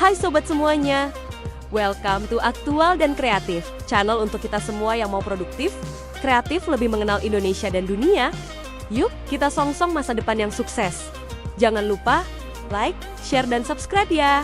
Hai sobat semuanya, welcome to Aktual dan Kreatif, channel untuk kita semua yang mau produktif, kreatif, lebih mengenal Indonesia dan dunia. Yuk, kita song-song masa depan yang sukses. Jangan lupa like, share, dan subscribe ya.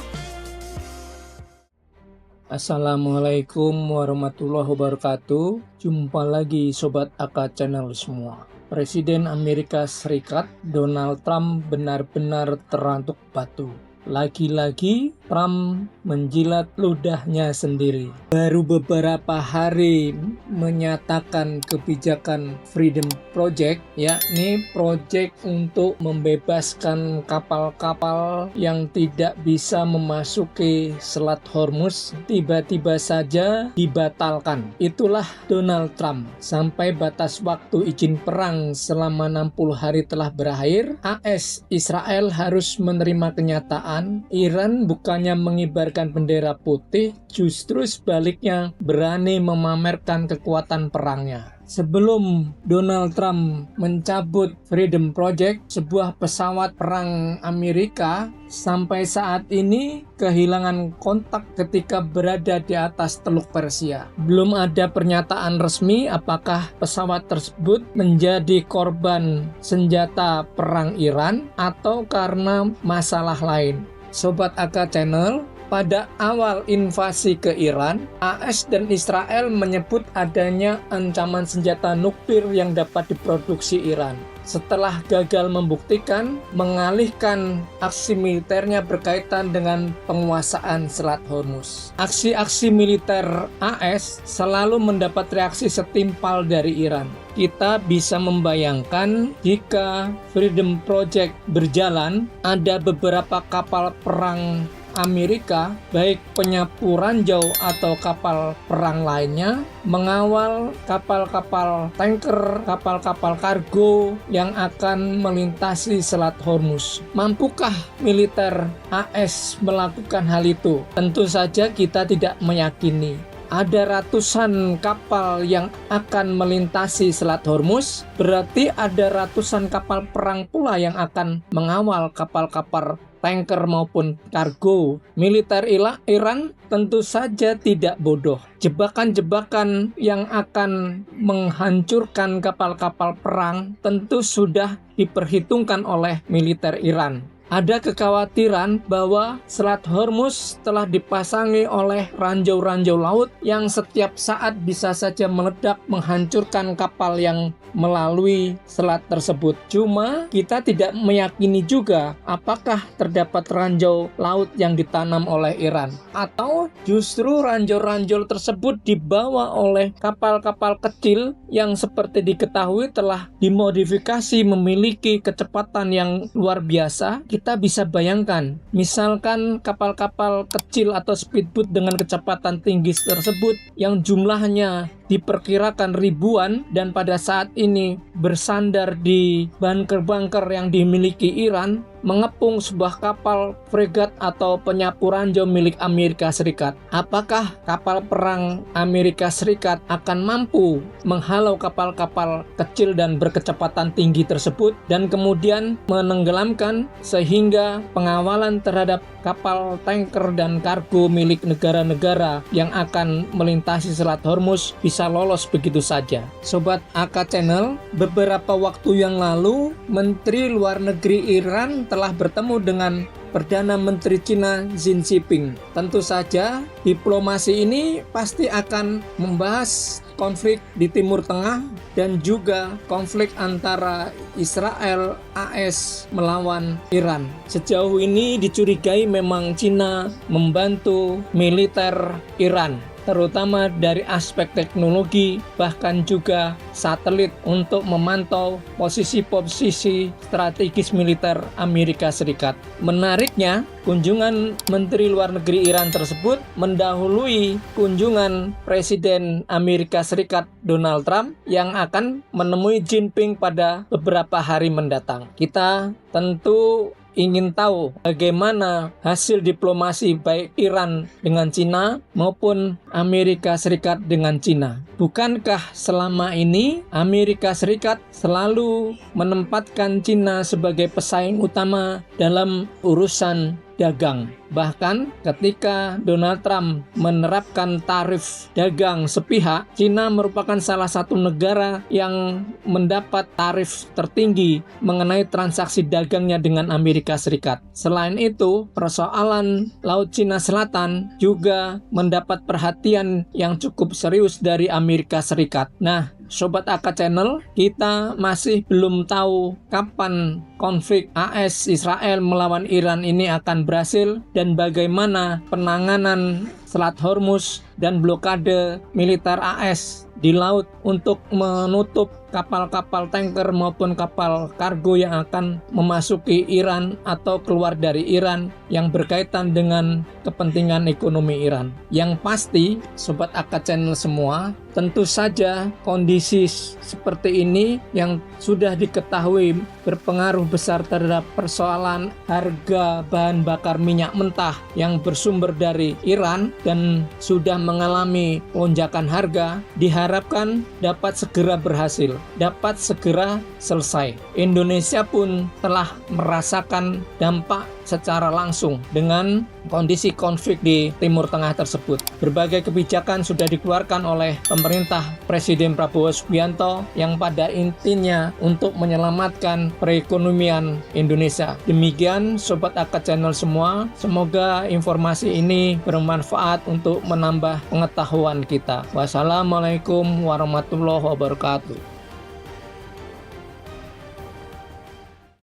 Assalamualaikum warahmatullahi wabarakatuh. Jumpa lagi Sobat AK Channel semua. Presiden Amerika Serikat Donald Trump benar-benar terantuk batu. Lagi-lagi Trump menjilat ludahnya sendiri. Baru beberapa hari menyatakan kebijakan Freedom Project, yakni proyek untuk membebaskan kapal-kapal yang tidak bisa memasuki Selat Hormuz, tiba-tiba saja dibatalkan. Itulah Donald Trump. Sampai batas waktu izin perang selama 60 hari telah berakhir, AS Israel harus menerima kenyataan Iran bukannya mengibarkan bendera putih, justru sebaliknya berani memamerkan kekuatan perangnya. Sebelum Donald Trump mencabut Freedom Project, sebuah pesawat perang Amerika sampai saat ini kehilangan kontak ketika berada di atas Teluk Persia. Belum ada pernyataan resmi apakah pesawat tersebut menjadi korban senjata perang Iran atau karena masalah lain. Sobat AK Channel, pada awal invasi ke Iran, AS dan Israel menyebut adanya ancaman senjata nuklir yang dapat diproduksi Iran. Setelah gagal membuktikan, mengalihkan aksi militernya berkaitan dengan penguasaan Selat Hormuz. Aksi-aksi militer AS selalu mendapat reaksi setimpal dari Iran. Kita bisa membayangkan jika Freedom Project berjalan, ada beberapa kapal perang Amerika, baik penyapu ranjau atau kapal perang lainnya, mengawal kapal-kapal tanker, kapal-kapal kargo yang akan melintasi Selat Hormuz. Mampukah militer AS melakukan hal itu? Tentu saja kita tidak meyakini. Ada ratusan kapal yang akan melintasi Selat Hormuz, berarti ada ratusan kapal perang pula yang akan mengawal kapal-kapal tanker maupun kargo. Militer Iran tentu saja tidak bodoh. Jebakan-jebakan yang akan menghancurkan kapal-kapal perang tentu sudah diperhitungkan oleh militer Iran. Ada kekhawatiran bahwa Selat Hormuz telah dipasangi oleh ranjau-ranjau laut yang setiap saat bisa saja meledak menghancurkan kapal yang melalui selat tersebut. Cuma kita tidak meyakini juga apakah terdapat ranjau laut yang ditanam oleh Iran atau justru ranjau-ranjau tersebut dibawa oleh kapal-kapal kecil yang seperti diketahui telah dimodifikasi memiliki kecepatan yang luar biasa. Kita bisa bayangkan, misalkan kapal-kapal kecil atau speedboat dengan kecepatan tinggi tersebut yang jumlahnya diperkirakan ribuan dan pada saat ini bersandar di bunker-bunker yang dimiliki Iran, mengepung sebuah kapal fregat atau penyapu ranjau milik Amerika Serikat. Apakah kapal perang Amerika Serikat akan mampu menghalau kapal-kapal kecil dan berkecepatan tinggi tersebut dan kemudian menenggelamkan sehingga pengawalan terhadap kapal tanker dan kargo milik negara-negara yang akan melintasi Selat Hormuz bisa lolos begitu saja? Sobat AK Channel, beberapa waktu yang lalu Menteri Luar Negeri Iran telah bertemu dengan Perdana Menteri Cina Xi Jinping. Tentu saja diplomasi ini pasti akan membahas konflik di Timur Tengah dan juga konflik antara Israel AS melawan Iran. Sejauh ini dicurigai memang Cina membantu militer Iran, terutama dari aspek teknologi, bahkan juga satelit untuk memantau posisi-posisi strategis militer Amerika Serikat. Menariknya, kunjungan Menteri Luar Negeri Iran tersebut mendahului kunjungan Presiden Amerika Serikat Donald Trump yang akan menemui Jinping pada beberapa hari mendatang. Kita tentu ingin tahu bagaimana hasil diplomasi baik Iran dengan Cina maupun Amerika Serikat dengan Cina. Bukankah selama ini Amerika Serikat selalu menempatkan Cina sebagai pesaing utama dalam urusan dagang. Bahkan ketika Donald Trump menerapkan tarif dagang sepihak, Cina merupakan salah satu negara yang mendapat tarif tertinggi mengenai transaksi dagangnya dengan Amerika Serikat. Selain itu, persoalan Laut Cina Selatan juga mendapat perhatian yang cukup serius dari Amerika Serikat. Nah, Sobat AK Channel, kita masih belum tahu kapan konflik AS Israel melawan Iran ini akan berhasil dan bagaimana penanganan Selat Hormuz dan blokade militer AS di laut untuk menutup kapal-kapal tanker maupun kapal kargo yang akan memasuki Iran atau keluar dari Iran yang berkaitan dengan kepentingan ekonomi Iran. Yang pasti, Sobat AK Channel semua, tentu saja kondisi seperti ini yang sudah diketahui berpengaruh besar terhadap persoalan harga bahan bakar minyak mentah yang bersumber dari Iran dan sudah mengalami lonjakan harga, diharapkan dapat segera berhasil, dapat segera selesai. Indonesia pun telah merasakan dampak secara langsung dengan kondisi konflik di Timur Tengah tersebut. Berbagai kebijakan sudah dikeluarkan oleh pemerintah Presiden Prabowo Subianto yang pada intinya untuk menyelamatkan perekonomian Indonesia. Demikian Sobat AK Channel semua, semoga informasi ini bermanfaat untuk menambah pengetahuan kita. Wassalamualaikum warahmatullahi wabarakatuh.